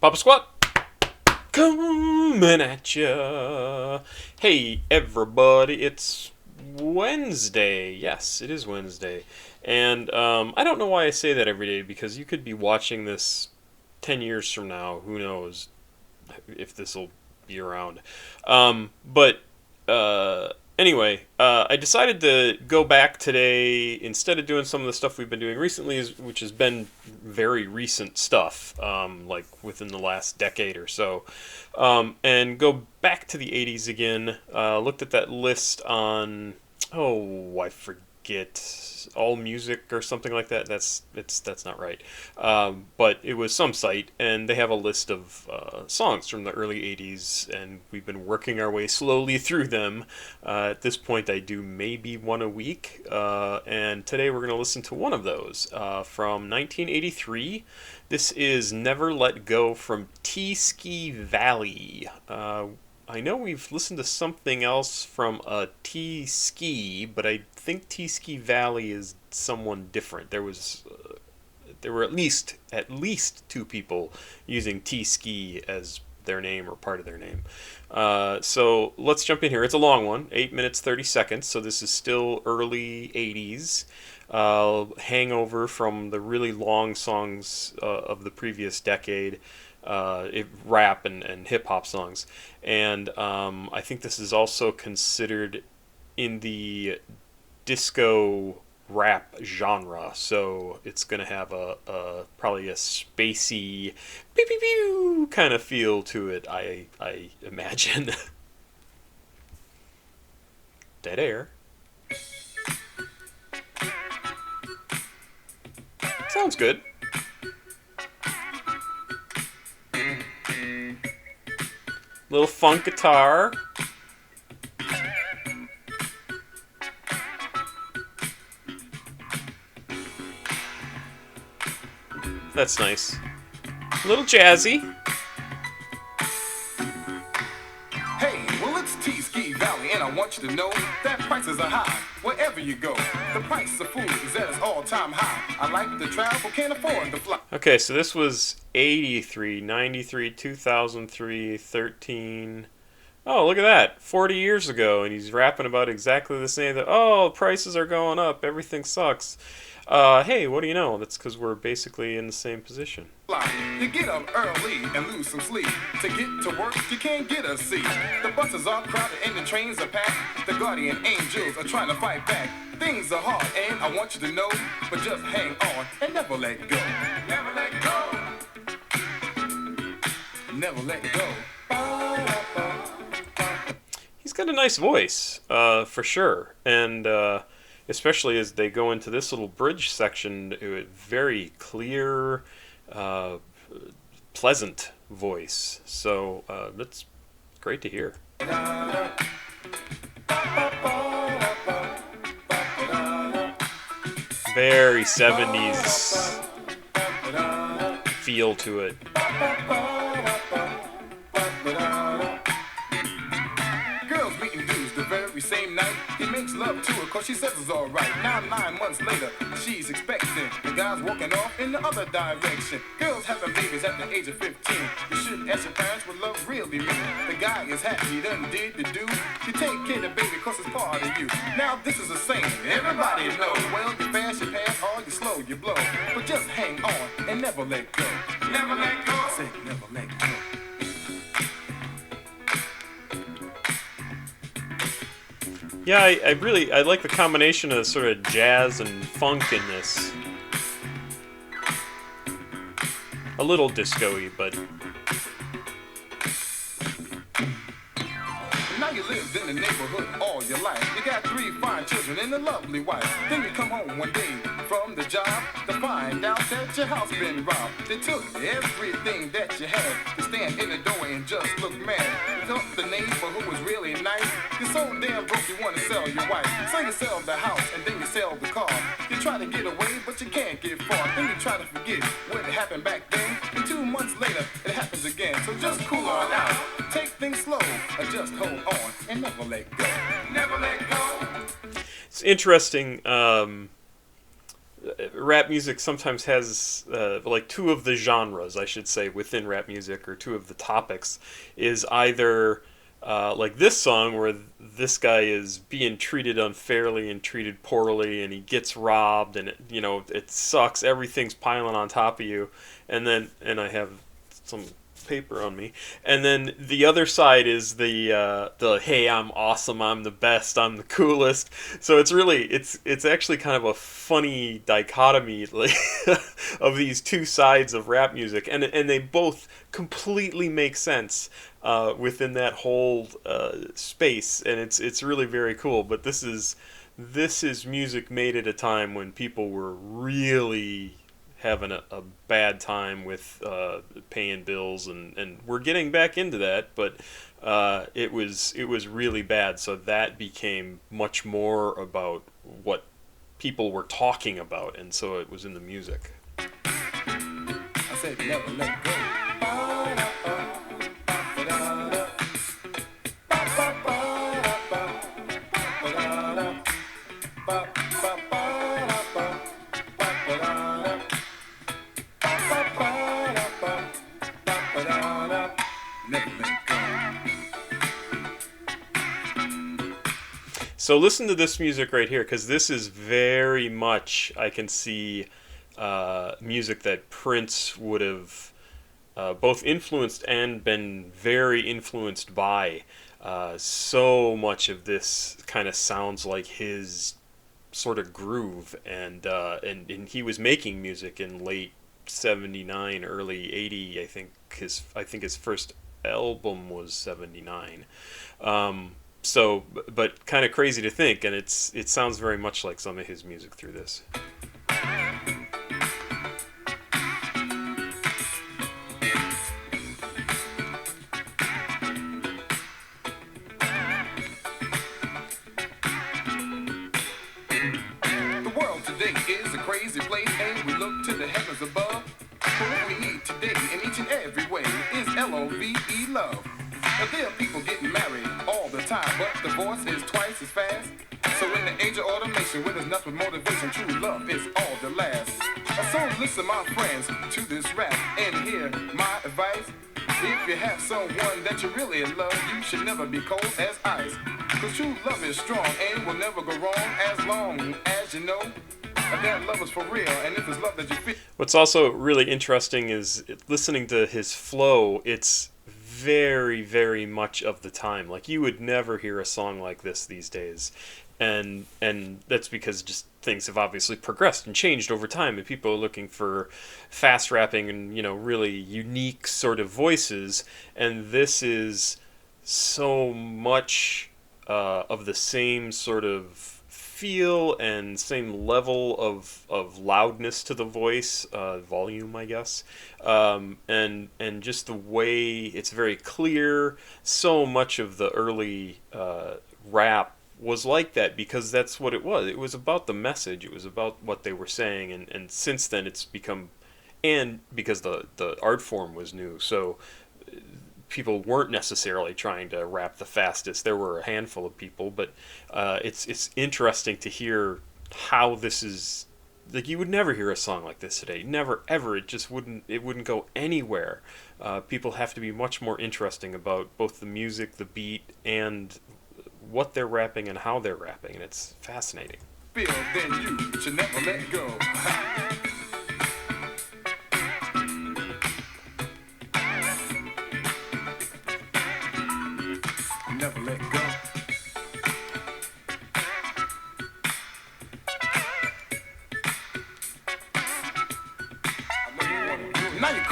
Papa Squat coming at ya. Hey everybody, it's Wednesday. Yes, it is Wednesday. And I don't know why I say that every day because you could be watching this 10 years from now. Who knows if this will be around. But anyway, I decided to go back today instead of doing some of the stuff we've been doing recently, which has been very recent stuff, like within the last decade or so, and go back to the 80s again. Looked at that list on, oh, I forget, All Music or something like that. That's not right. But it was some site, and they have a list of songs from the early 80s, and we've been working our way slowly through them. At this point, I do maybe one a week, and today we're going to listen to one of those from 1983. This is Never Let Go from T-Ski Valley. I know we've listened to something else from T-Ski, but I think T-Ski Valley is someone different. There were at least two people using T-Ski as their name or part of their name. So let's jump in here. It's a long one, 8 minutes 30 seconds. So this is still early 80s. Hangover from the really long songs of the previous decade. Rap and hip hop songs, and I think this is also considered in the disco rap genre. So it's gonna have a probably a spacey pew pew pew kind of feel to it. I imagine. Dead air. Sounds good. Little funk guitar. That's nice. A little jazzy. Hey, well it's T-Ski Valley, and I want you to know that prices are high wherever you go. The price of food is at its all-time high. I like to travel, can't afford to fly. Okay, so this was 83, 93, 2003, 13. Oh, look at that. 40 years ago, and he's rapping about exactly the same thing. Oh, prices are going up. Everything sucks. Hey, what do you know? That's because we're basically in the same position. You get up early and lose some sleep. To get to work, you can't get a seat. The buses are crowded and the trains are packed. The guardian angels are trying to fight back. Things are hard and I want you to know, but just hang on and never let go. Never let go. Never let go. He's got a nice voice, for sure. And especially as they go into this little bridge section, very clear, pleasant voice. So that's great to hear. Very 70s feel to it. Girls meeting dudes the very same night. He makes love to her cause she says it's alright. Now 9 months later, she's expecting. The guy's walking off in the other direction. Girls having babies at the age of 15. You should ask your parents what love really means. The guy is happy, he done did the do. You take care of the baby cause it's part of you. Now this is a saying, everybody knows. Well, you fast, you pass, or you slow, you blow. But just hang on and never let go. Never let go. Say never let go. Yeah, I like the combination of sort of jazz and funk in this. A little disco-y, but... Now you lived in the neighborhood all your life. You got 3 fine children and a lovely wife. Then you come home one day from the job to find out that your house been robbed. They took everything that you had. You stand in the doorway and just look mad. You help the neighbor who was really nice. You're so damn broke you want to sell your wife. So you sell the house and then you sell the car. You try to get away but you can't get far. Then you try to forget what happened back then. And 2 months later it happens again. So just cool on out. Take things slow or just hold on and never let go. Never let go. It's interesting. rap music sometimes has like two of the genres, I should say, within rap music, or two of the topics, is either like this song where this guy is being treated unfairly and treated poorly, and he gets robbed, and it sucks. Everything's piling on top of you, and I have some paper on me. And then the other side is the hey, I'm awesome, I'm the best, I'm the coolest. So it's actually kind of a funny dichotomy, like, of these two sides of rap music, and they both completely make sense within that whole space, and it's really very cool. But this is music made at a time when people were really having a bad time with paying bills, and we're getting back into that, but it was really bad. So that became much more about what people were talking about, and so it was in the music. I said never let go. So listen to this music right here, because this is very much, I can see, music that Prince would have both influenced and been very influenced by. So much of this kind of sounds like his sort of groove, and he was making music in late '79, early '80. I think his first album was '79. So, but kind of crazy to think, and it sounds very much like some of his music through this. The world today is a crazy place, and we look to the heavens above. For what we need today in each and every way is LOVE, love. Now, there are people getting married all the time, but divorce is twice as fast. So in the age of automation, where there's nothing but motivation, true love is all that lasts. So listen, my friends, to this rap and hear my advice. If you have someone that you really love, you should never be cold as ice. Cause true love is strong and will never go wrong as long as you know that love is for real, and if it's love that you feel. What's also really interesting is listening to his flow. It's very, very much of the time. Like, you would never hear a song like this these days, and that's because just things have obviously progressed and changed over time, and people are looking for fast rapping and really unique sort of voices, and this is so much of the same sort of feel and same level of loudness to the voice, volume, I guess, and just the way it's very clear. So much of the early rap was like that because that's what it was. It was about the message. It was about what they were saying, and since then it's become, and because the art form was new, so people weren't necessarily trying to rap the fastest. There were a handful of people, but it's interesting to hear how this is. Like, you would never hear a song like this today. Never, ever. It just wouldn't go anywhere. People have to be much more interesting about both the music, the beat, and what they're rapping and how they're rapping, and it's fascinating. Feel, then you should never let go. Never let go.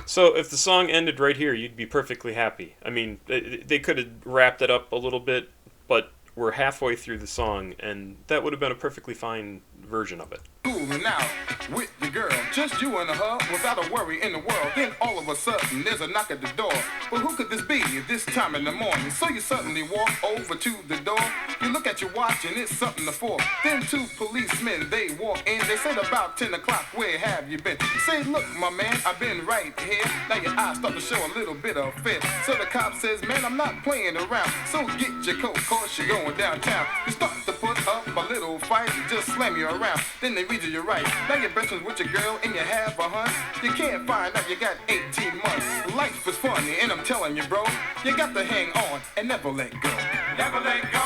So if the song ended right here, you'd be perfectly happy. I mean, they could have wrapped it up a little bit, but we're halfway through the song, and that would have been a perfectly fine version of it. Cooling out with your girl, just you and her, without a worry in the world. Then all of a sudden, there's a knock at the door. But who could this be this time in the morning? So you suddenly walk over to the door. You look at your watch and it's something to four. Then two policemen, they walk in. They said about 10 o'clock, where have you been? You say, look, my man, I've been right here. Now your eyes start to show a little bit of fear. So the cop says, man, I'm not playing around. So get your coat, cause you're going downtown. You start to put up a little fight, you just slam you around. around, then they read you right. Now you're best friends with your girl and you have a hunt. You can't find out you got 18 months. Life is funny and I'm telling you, bro, you got to hang on and never let go. Never let go.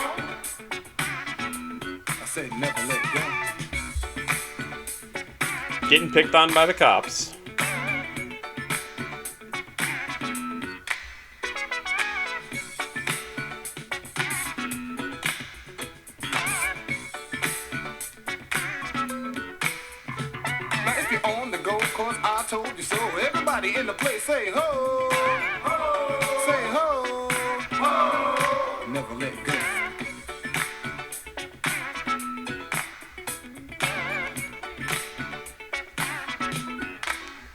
I said never let go. Getting picked on by the cops. Now if you're on the go, cause I told you so. Everybody in the place say ho, ho, say ho, ho. Never let go.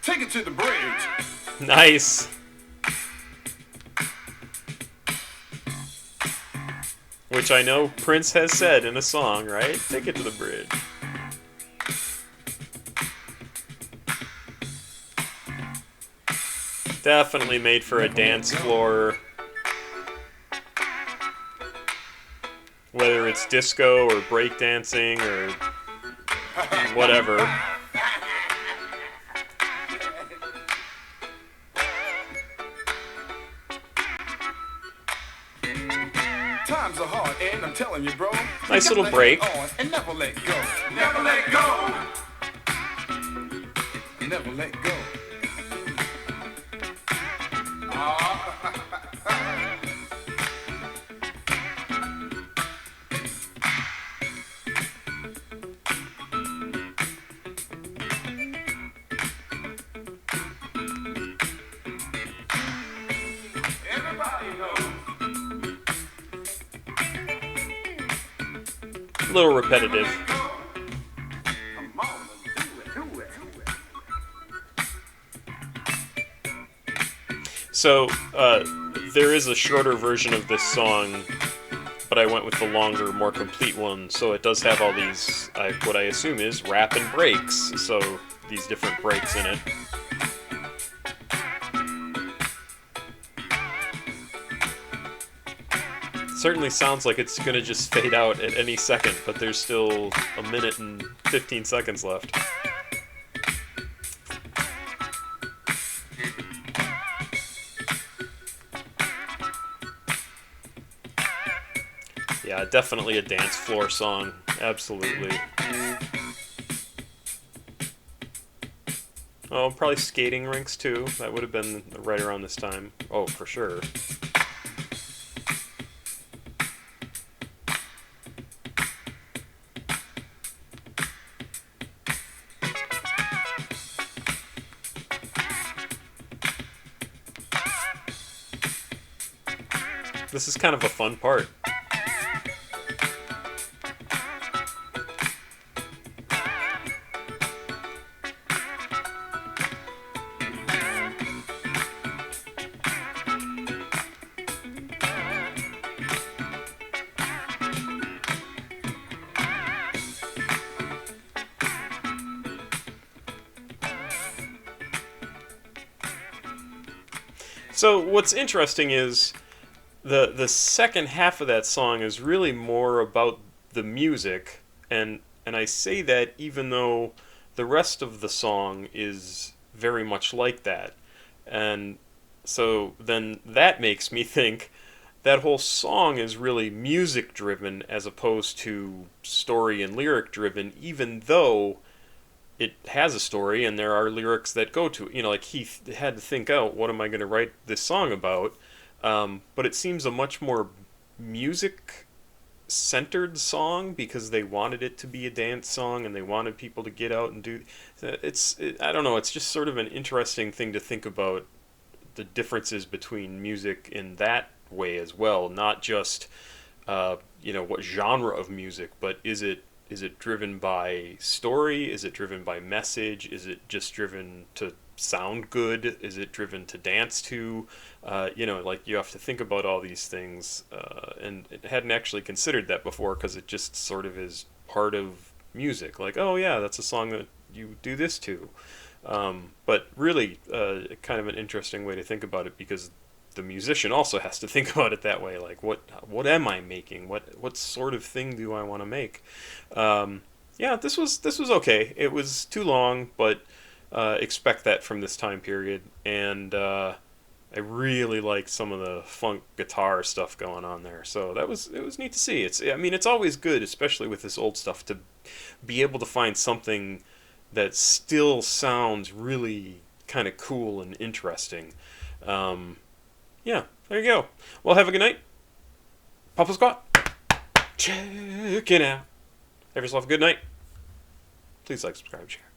Take it to the bridge. Nice. Which I know Prince has said in a song, right? Take it to the bridge. Definitely made for a dance floor. Whether it's disco or breakdancing or whatever. Times are hard, and I'm telling you, bro. Nice little break. On and never let go. Never let go. Never let go. Everybody knows. A little repetitive. Come on, do it. So, there is a shorter version of this song, but I went with the longer, more complete one. So it does have all these, what I assume is rap and breaks. So these different breaks in it. Certainly sounds like it's gonna just fade out at any second, but there's still a minute and 15 seconds left. Yeah, definitely a dance floor song. Absolutely. Oh, probably skating rinks too. That would have been right around this time. Oh, for sure. This is kind of a fun part. So what's interesting is the second half of that song is really more about the music, and I say that even though the rest of the song is very much like that. And so then that makes me think that whole song is really music driven as opposed to story and lyric driven, even though it has a story and there are lyrics that go to it. You know, like he had to think out, what am I going to write this song about? But it seems a much more music-centered song because they wanted it to be a dance song and they wanted people to get out and do. I don't know. It's just sort of an interesting thing to think about the differences between music in that way as well. Not just what genre of music, but is it driven by story? Is it driven by message? Is it just driven to sound good? Is it driven to dance to? Like you have to think about all these things, and it hadn't actually considered that before because it just sort of is part of music. Like, oh yeah, that's a song that you do this to. But really, kind of an interesting way to think about it because the musician also has to think about it that way. Like, what am I making? What sort of thing do I want to make? Yeah, this was okay. It was too long, but expect that from this time period. And I really liked some of the funk guitar stuff going on there. So it was neat to see. I mean, it's always good, especially with this old stuff, to be able to find something that still sounds really kind of cool and interesting. Um, yeah, there you go. Well, have a good night. Papa Squat. Check it out. Have yourself a good night. Please like, subscribe, share.